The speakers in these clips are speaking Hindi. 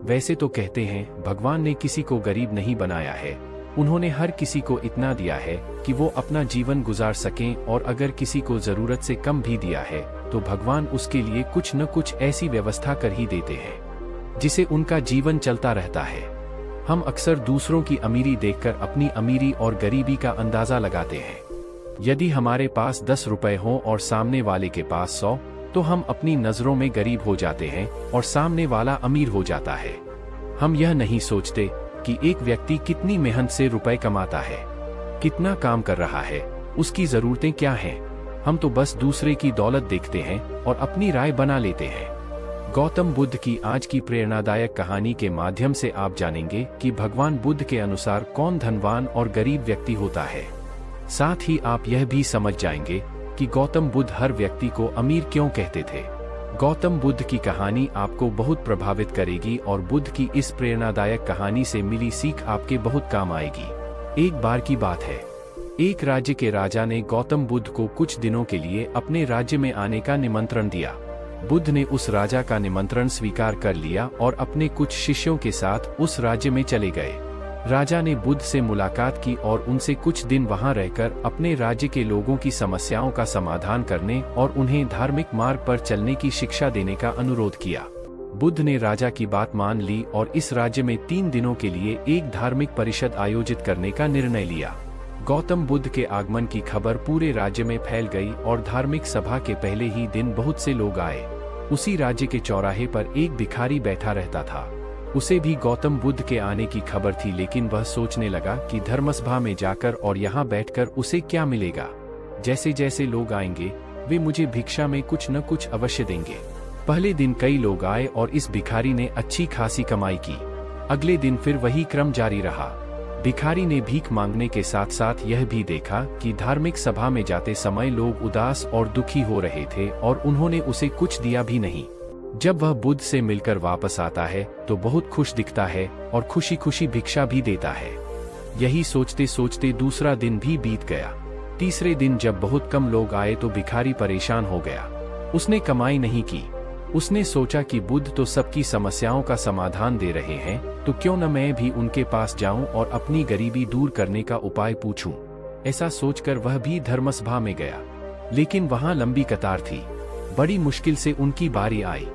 वैसे तो कहते हैं भगवान ने किसी को गरीब नहीं बनाया है, उन्होंने हर किसी को इतना दिया है कि वो अपना जीवन गुजार सकें, और अगर किसी को जरूरत से कम भी दिया है तो भगवान उसके लिए कुछ न कुछ ऐसी व्यवस्था कर ही देते हैं जिसे उनका जीवन चलता रहता है। हम अक्सर दूसरों की अमीरी देखकर अपनी अमीरी और गरीबी का अंदाजा लगाते हैं। यदि हमारे पास 10 रुपए हों और सामने वाले के पास 100, तो हम अपनी नजरों में गरीब हो जाते हैं और सामने वाला अमीर हो जाता है। हम यह नहीं सोचते कि एक व्यक्ति कितनी मेहनत से रुपए कमाता है, कितना काम कर रहा है, उसकी जरूरतें क्या हैं। हम तो बस दूसरे की दौलत देखते हैं और अपनी राय बना लेते हैं। गौतम बुद्ध की आज की प्रेरणादायक कहानी के माध्यम से आप जानेंगे कि भगवान बुद्ध के अनुसार कौन धनवान और गरीब व्यक्ति होता है। साथ ही आप यह भी समझ जाएंगे कि गौतम बुद्ध हर व्यक्ति को अमीर क्यों कहते थे। गौतम बुद्ध की कहानी आपको बहुत प्रभावित करेगी और बुद्ध की इस प्रेरणादायक कहानी से मिली सीख आपके बहुत काम आएगी। एक बार की बात है, एक राज्य के राजा ने गौतम बुद्ध को कुछ दिनों के लिए अपने राज्य में आने का निमंत्रण दिया। बुद्ध ने उस राजा का निमंत्रण स्वीकार कर लिया और अपने कुछ शिष्यों के साथ उस राज्य में चले गए। राजा ने बुद्ध से मुलाकात की और उनसे कुछ दिन वहां रहकर अपने राज्य के लोगों की समस्याओं का समाधान करने और उन्हें धार्मिक मार्ग पर चलने की शिक्षा देने का अनुरोध किया। बुद्ध ने राजा की बात मान ली और इस राज्य में 3 दिनों के लिए एक धार्मिक परिषद आयोजित करने का निर्णय लिया। गौतम बुद्ध के आगमन की खबर पूरे राज्य में फैल गई और धार्मिक सभा के पहले ही दिन बहुत से लोग आए। उसी राज्य के चौराहे पर एक भिखारी बैठा रहता था। उसे भी गौतम बुद्ध के आने की खबर थी, लेकिन वह सोचने लगा कि धर्मसभा में जाकर और यहाँ बैठकर उसे क्या मिलेगा। जैसे जैसे लोग आएंगे वे मुझे भिक्षा में कुछ न कुछ अवश्य देंगे। पहले दिन कई लोग आए और इस भिखारी ने अच्छी खासी कमाई की। अगले दिन फिर वही क्रम जारी रहा। भिखारी ने भीख मांगने के साथ साथ यह भी देखा कि धार्मिक सभा में जाते समय लोग उदास और दुखी हो रहे थे और उन्होंने उसे कुछ दिया भी नहीं। जब वह बुद्ध से मिलकर वापस आता है तो बहुत खुश दिखता है और खुशी खुशी भिक्षा भी देता है। यही सोचते सोचते दूसरा दिन भी बीत गया। तीसरे दिन जब बहुत कम लोग आए तो भिखारी परेशान हो गया। उसने कमाई नहीं की। उसने सोचा कि बुद्ध तो सबकी समस्याओं का समाधान दे रहे हैं, तो क्यों न मैं भी उनके पास जाऊं और अपनी गरीबी दूर करने का उपाय पूछूं। ऐसा सोचकर वह भी धर्मसभा में गया, लेकिन वहां लंबी कतार थी। बड़ी मुश्किल से उनकी बारी आई।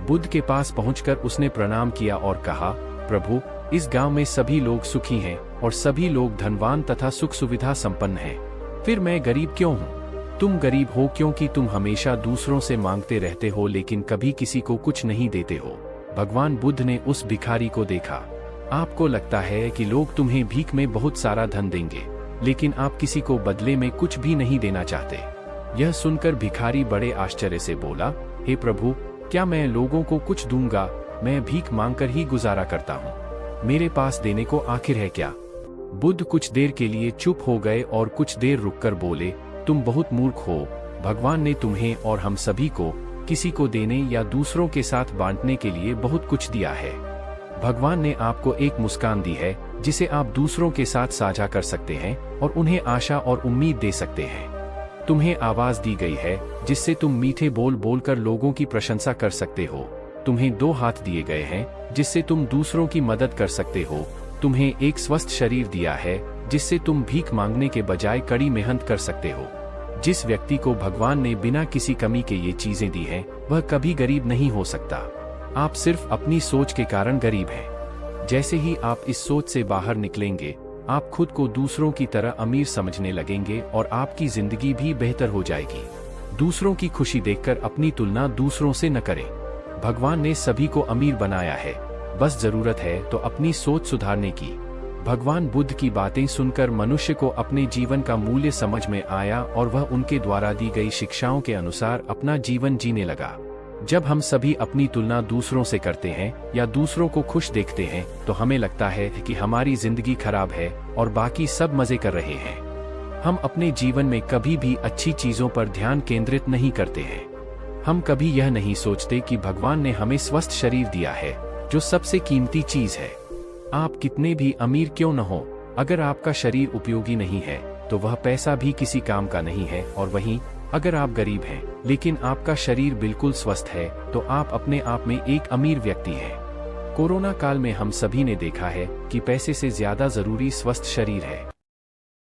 बुद्ध के पास पहुंचकर उसने प्रणाम किया और कहा, प्रभु, इस गांव में सभी लोग सुखी हैं और सभी लोग धनवान तथा सुख सुविधा संपन्न हैं। फिर मैं गरीब क्यों हूँ? तुम गरीब हो क्योंकि तुम हमेशा दूसरों से मांगते रहते हो लेकिन कभी किसी को कुछ नहीं देते हो। भगवान बुद्ध ने उस भिखारी को देखा। आपको लगता है कि लोग तुम्हें भीख में बहुत सारा धन देंगे, लेकिन आप किसी को बदले में कुछ भी नहीं देना चाहते। यह सुनकर भिखारी बड़े आश्चर्य से बोला, हे प्रभु, क्या मैं लोगों को कुछ दूंगा? मैं भीख मांगकर ही गुजारा करता हूँ। मेरे पास देने को आखिर है क्या? बुद्ध कुछ देर के लिए चुप हो गए और कुछ देर रुककर बोले, तुम बहुत मूर्ख हो। भगवान ने तुम्हें और हम सभी को किसी को देने या दूसरों के साथ बांटने के लिए बहुत कुछ दिया है। भगवान ने आपको एक मुस्कान दी है जिसे आप दूसरों के साथ साझा कर सकते हैं और उन्हें आशा और उम्मीद दे सकते हैं। तुम्हें आवाज दी गई है जिससे तुम मीठे बोल बोलकर लोगों की प्रशंसा कर सकते हो। तुम्हें 2 हाथ दिए गए हैं जिससे तुम दूसरों की मदद कर सकते हो। तुम्हें एक स्वस्थ शरीर दिया है जिससे तुम भीख मांगने के बजाय कड़ी मेहनत कर सकते हो। जिस व्यक्ति को भगवान ने बिना किसी कमी के ये चीजें दी हैं, वह कभी गरीब नहीं हो सकता। आप सिर्फ अपनी सोच के कारण गरीब हैं। जैसे ही आप इस सोच से बाहर निकलेंगे, आप खुद को दूसरों की तरह अमीर समझने लगेंगे और आपकी जिंदगी भी बेहतर हो जाएगी। दूसरों की खुशी देखकर अपनी तुलना दूसरों से न करें। भगवान ने सभी को अमीर बनाया है, बस जरूरत है तो अपनी सोच सुधारने की। भगवान बुद्ध की बातें सुनकर मनुष्य को अपने जीवन का मूल्य समझ में आया और वह उनके द्वारा दी गई शिक्षाओं के अनुसार अपना जीवन जीने लगा। जब हम सभी अपनी तुलना दूसरों से करते हैं या दूसरों को खुश देखते हैं तो हमें लगता है कि हमारी जिंदगी खराब है और बाकी सब मजे कर रहे हैं। हम अपने जीवन में कभी भी अच्छी चीजों पर ध्यान केंद्रित नहीं करते हैं। हम कभी यह नहीं सोचते कि भगवान ने हमें स्वस्थ शरीर दिया है, जो सबसे कीमती चीज है। आप कितने भी अमीर क्यों न हो, अगर आपका शरीर उपयोगी नहीं है तो वह पैसा भी किसी काम का नहीं है। और वहीं अगर आप गरीब हैं लेकिन आपका शरीर बिल्कुल स्वस्थ है तो आप अपने आप में एक अमीर व्यक्ति हैं। कोरोना काल में हम सभी ने देखा है कि पैसे से ज्यादा जरूरी स्वस्थ शरीर है।